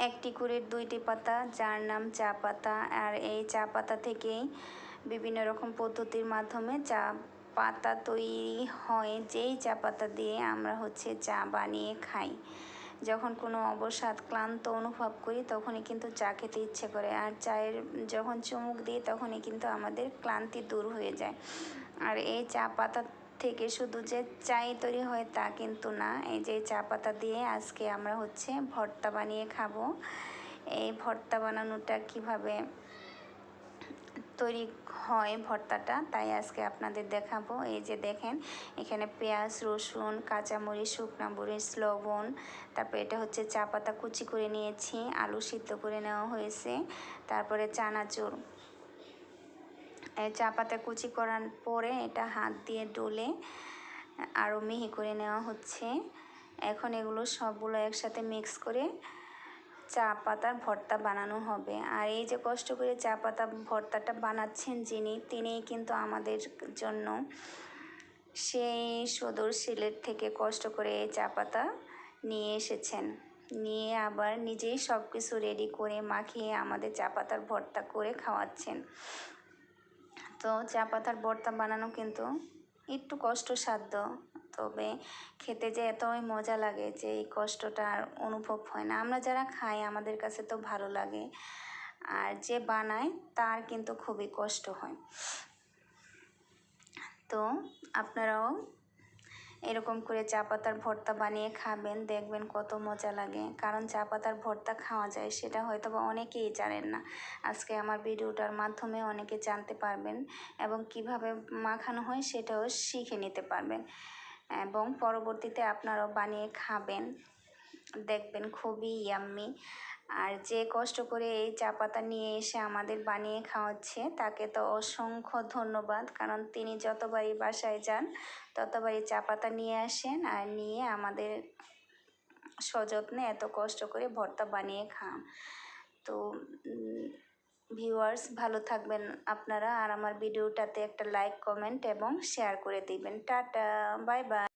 একটি করে 2টি পাতা, যার নাম চা পাতা। আর এই চা পাতা থেকেই বিভিন্ন রকম পদ্ধতির মাধ্যমে চা পাতা তৈরি হয়, যেই চা পাতা দিয়ে আমরা চা বানিয়ে খাই। যখন কোনো অবসাদ ক্লান্ত অনুভব করি তখনই কিন্তু চা খেতে ইচ্ছে করে, আর চায়ের যখন চুমুক দিই তখনই কিন্তু আমাদের ক্লান্তি দূর হয়ে যায়। আর এই চা পাতা থেকে শুধু যে চাই তৈরি হয় তা কিন্তু না, এই যে চা পাতা দিয়ে আজকে আমরা ভর্তা বানিয়ে খাবো। এই ভর্তা বানানোটা কিভাবে তৈরি হয় ভর্তাটা, তাই আজকে আপনাদের দেখাবো। এই যে দেখেন, এখানে পেঁয়াজ, রসুন, কাঁচামরিচ, শুকনো মরিচ, লবণ, তারপর এটা চা পাতা কুচি করে নিয়েছি, আলু সিদ্ধ করে নেওয়া হয়েছে, তারপরে চানাচুর। এই চা পাতা কুচি করার পরে এটা হাত দিয়ে ডলে আরও মিহি করে নেওয়া হচ্ছে। এখন এগুলো সবগুলো একসাথে মিক্স করে চা পাতার ভর্তা বানানো হবে। আর এই যে কষ্ট করে চা পাতা ভর্তাটা বানাচ্ছেন যিনি, তিনিই কিন্তু আমাদের জন্য সেই সুদূর সিলেট থেকে কষ্ট করে এই চা পাতা নিয়ে এসেছেন, নিয়ে আবার নিজেই সব কিছু রেডি করে মাখিয়ে আমাদের চা পাতার ভর্তা করে খাওয়াচ্ছেন। তো চা পাতার ভর্তা বানানো কিন্তু একটু কষ্টসাধ্য, তবে খেতে যে এতই মজা লাগে যে এই কষ্টটা আর অনুভব হয় না। আমরা যারা খাই আমাদের কাছে তো ভালো লাগে, আর যে বানায় তার কিন্তু খুবই কষ্ট হয়। তো আপনারাও এরকম করে চা পাতার ভর্তা বানিয়ে খাবেন, দেখবেন কত মজা লাগে। কারণ চা পাতার ভর্তা খাওয়া যায় সেটা হয়তো বা অনেকেই জানেন না। আজকে আমার ভিডিওটার মাধ্যমে অনেকে জানতে পারবেন এবং কিভাবে মাখানো হয় সেটাও শিখে নিতে পারবেন, এবং পরবর্তীতে আপনারাও বানিয়ে খাবেন, দেখবেন খুবই ইয়াম্মি। আর যে কষ্ট করে এই চা পাতা নিয়ে এসে আমাদের বানিয়ে খাওয়াচ্ছে তাকে তো অসংখ্য ধন্যবাদ, কারণ তিনি যতবারই বাসায় যান ততবারই চা পাতা নিয়ে আসেন আর নিয়ে আমাদের সযত্নে এত কষ্ট করে ভর্তা বানিয়ে খান। তো ভিউয়ার্স, ভালো থাকবেন আপনারা, আর আমার ভিডিওটাতে একটা লাইক, কমেন্ট এবং শেয়ার করে দিবেন। Tata, bye bye.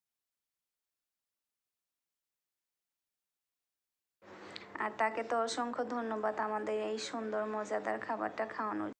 আর তাকে তো অসংখ্য ধন্যবাদ আমাদের এই সুন্দর মজাদার খাবারটা খাওয়ানোর